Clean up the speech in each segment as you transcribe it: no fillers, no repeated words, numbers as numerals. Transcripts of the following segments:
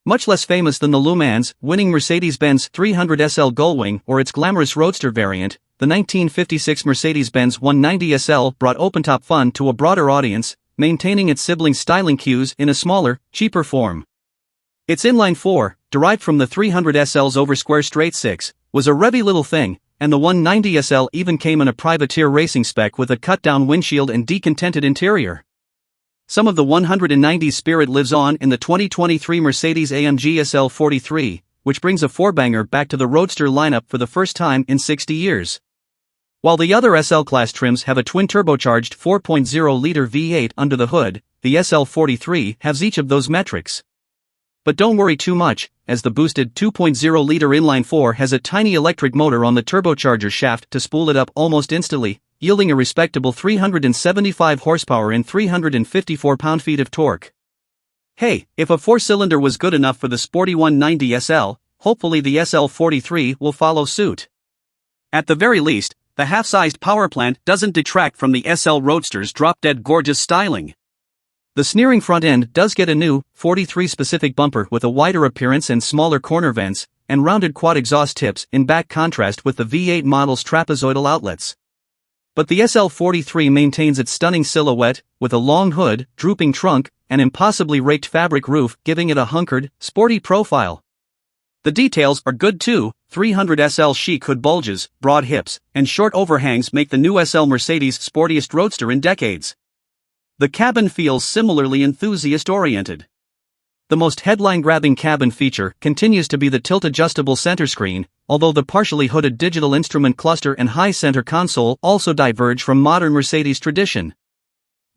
Much less famous than the Le Mans winning Mercedes-Benz 300 SL Gullwing or its glamorous roadster variant, the 1956 Mercedes-Benz 190 SL brought open-top fun to a broader audience, maintaining its sibling styling cues in a smaller, cheaper form. Its inline-4, derived from the 300 SL's over-square straight-six, was a revvy little thing, and the 190 SL even came in a privateer racing spec with a cut-down windshield and decontented interior. Some of the 190's spirit lives on in the 2023 Mercedes-AMG SL43, which brings a four-banger back to the roadster lineup for the first time in 60 years. While the other SL-class trims have a twin-turbocharged 4.0-liter V8 under the hood, the SL43 has each of those metrics. But don't worry too much, as the boosted 2.0-liter inline-4 has a tiny electric motor on the turbocharger shaft to spool it up almost instantly, yielding a respectable 375 horsepower and 354 pound-feet of torque. Hey, if a four-cylinder was good enough for the sporty 190 SL, hopefully the SL43 will follow suit. At the very least, the half-sized power plant doesn't detract from the SL Roadster's drop-dead gorgeous styling. The sneering front end does get a new, 43-specific bumper with a wider appearance and smaller corner vents, and rounded quad exhaust tips in back contrast with the V8 model's trapezoidal outlets. But the SL43 maintains its stunning silhouette, with a long hood, drooping trunk, and impossibly raked fabric roof giving it a hunkered, sporty profile. The details are good too. 300 SL chic hood bulges, broad hips, and short overhangs make the new SL Mercedes' sportiest roadster in decades. The cabin feels similarly enthusiast-oriented. The most headline-grabbing cabin feature continues to be the tilt-adjustable center screen, although the partially hooded digital instrument cluster and high center console also diverge from modern Mercedes tradition.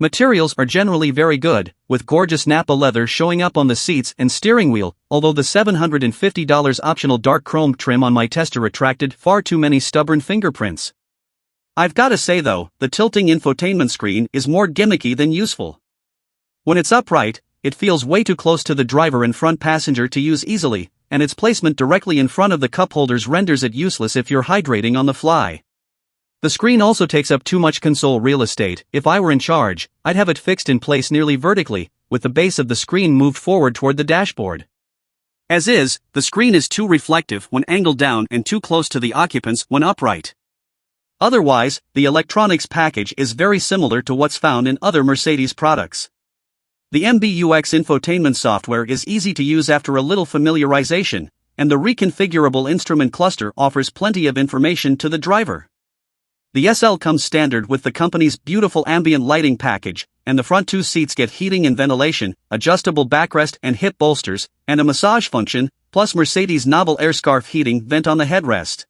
Materials are generally very good, with gorgeous Nappa leather showing up on the seats and steering wheel, although the $750 optional dark chrome trim on my tester attracted far too many stubborn fingerprints. I've gotta say though, the tilting infotainment screen is more gimmicky than useful. When it's upright, it feels way too close to the driver and front passenger to use easily, and its placement directly in front of the cup holders renders it useless if you're hydrating on the fly. The screen also takes up too much console real estate. If I were in charge, I'd have it fixed in place nearly vertically, with the base of the screen moved forward toward the dashboard. As is, the screen is too reflective when angled down and too close to the occupants when upright. Otherwise, the electronics package is very similar to what's found in other Mercedes products. The MBUX infotainment software is easy to use after a little familiarization, and the reconfigurable instrument cluster offers plenty of information to the driver. The SL comes standard with the company's beautiful ambient lighting package, and the front two seats get heating and ventilation, adjustable backrest and hip bolsters, and a massage function, plus Mercedes' novel air scarf heating vent on the headrest.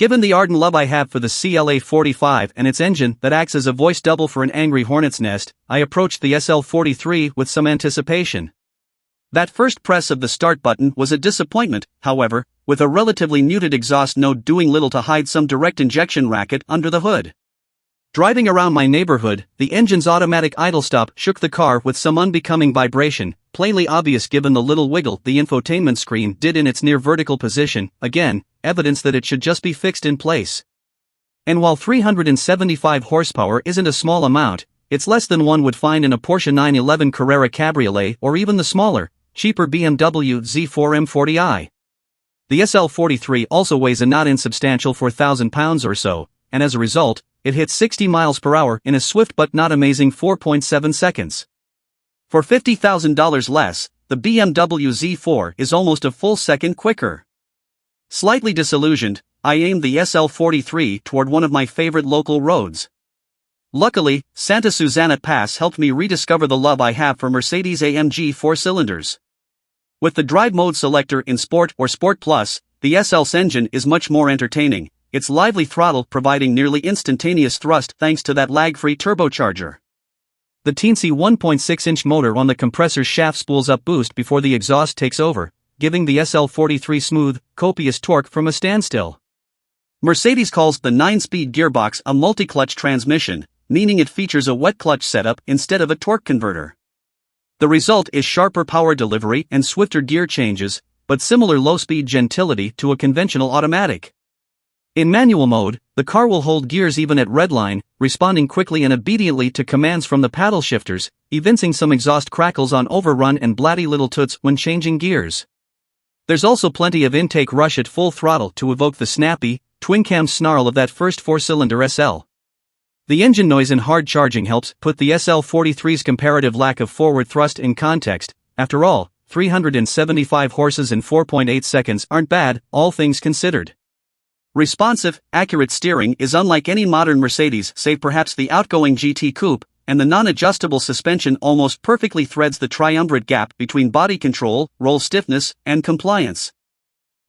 Given the ardent love I have for the CLA45 and its engine that acts as a voice double for an angry hornet's nest, I approached the SL43 with some anticipation. That first press of the start button was a disappointment, however, with a relatively muted exhaust node doing little to hide some direct injection racket under the hood. Driving around my neighborhood, the engine's automatic idle stop shook the car with some unbecoming vibration, plainly obvious given the little wiggle the infotainment screen did in its near vertical position, again, evidence that it should just be fixed in place. And while 375 horsepower isn't a small amount, it's less than one would find in a Porsche 911 Carrera Cabriolet or even the smaller, cheaper BMW Z4 M40i. The SL43 also weighs a not insubstantial 4,000 pounds or so, and as a result, it hits 60 miles per hour in a swift but not amazing 4.7 seconds. For $50,000 less, the BMW Z4 is almost a full second quicker. Slightly disillusioned, I aimed the SL43 toward one of my favorite local roads. Luckily, Santa Susana Pass helped me rediscover the love I have for Mercedes-AMG four-cylinders. With the drive mode selector in Sport or Sport Plus, the SL's engine is much more entertaining, its lively throttle providing nearly instantaneous thrust thanks to that lag-free turbocharger. The teensy 1.6-inch motor on the compressor's shaft spools up boost before the exhaust takes over, giving the SL43 smooth, copious torque from a standstill. Mercedes calls the 9-speed gearbox a multi-clutch transmission, meaning it features a wet clutch setup instead of a torque converter. The result is sharper power delivery and swifter gear changes, but similar low-speed gentility to a conventional automatic. In manual mode, the car will hold gears even at redline, responding quickly and obediently to commands from the paddle shifters, evincing some exhaust crackles on overrun and blatty little toots when changing gears. There's also plenty of intake rush at full throttle to evoke the snappy, twin-cam snarl of that first four-cylinder SL. The engine noise and hard charging helps put the SL43's comparative lack of forward thrust in context. After all, 375 horses in 4.8 seconds aren't bad, all things considered. Responsive, accurate steering is unlike any modern Mercedes save perhaps the outgoing GT Coupe, and the non-adjustable suspension almost perfectly threads the triumvirate gap between body control, roll stiffness, and compliance.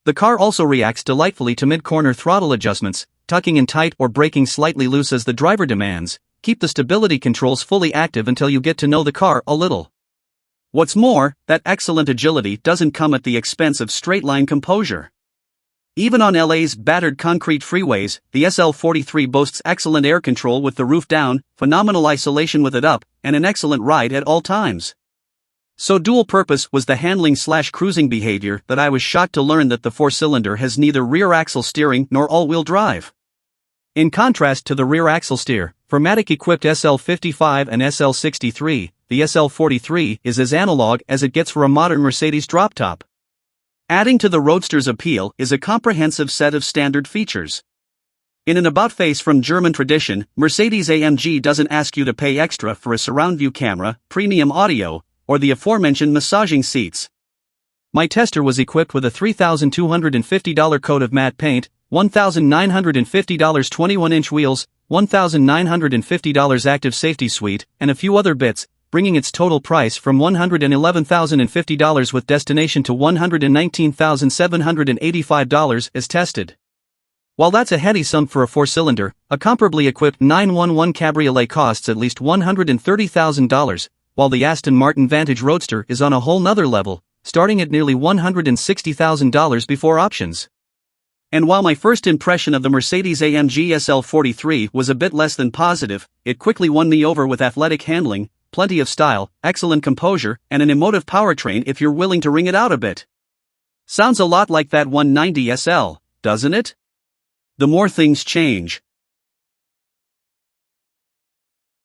The car also reacts delightfully to mid-corner throttle adjustments, tucking in tight or braking slightly loose as the driver demands. Keep the stability controls fully active until you get to know the car a little. What's more, that excellent agility doesn't come at the expense of straight-line composure. Even on LA's battered concrete freeways, the SL43 boasts excellent air control with the roof down, phenomenal isolation with it up, and an excellent ride at all times. So dual purpose was the handling/cruising behavior that I was shocked to learn that the four-cylinder has neither rear axle steering nor all-wheel drive. In contrast to the rear axle steer, Formatic-equipped SL55 and SL63, the SL43 is as analog as it gets for a modern Mercedes drop-top. Adding to the Roadster's appeal is a comprehensive set of standard features. In an about-face from German tradition, Mercedes-AMG doesn't ask you to pay extra for a surround view camera, premium audio, or the aforementioned massaging seats. My tester was equipped with a $3,250 coat of matte paint, $1,950 21-inch wheels, $1,950 active safety suite, and a few other bits, bringing its total price from $111,050 with destination to $119,785 as tested. While that's a heady sum for a four-cylinder, a comparably equipped 911 Cabriolet costs at least $130,000, while the Aston Martin Vantage Roadster is on a whole nother level, starting at nearly $160,000 before options. And while my first impression of the Mercedes-AMG SL43 was a bit less than positive, it quickly won me over with athletic handling, plenty of style, excellent composure, and an emotive powertrain if you're willing to wring it out a bit. Sounds a lot like that 190 SL, doesn't it? The more things change,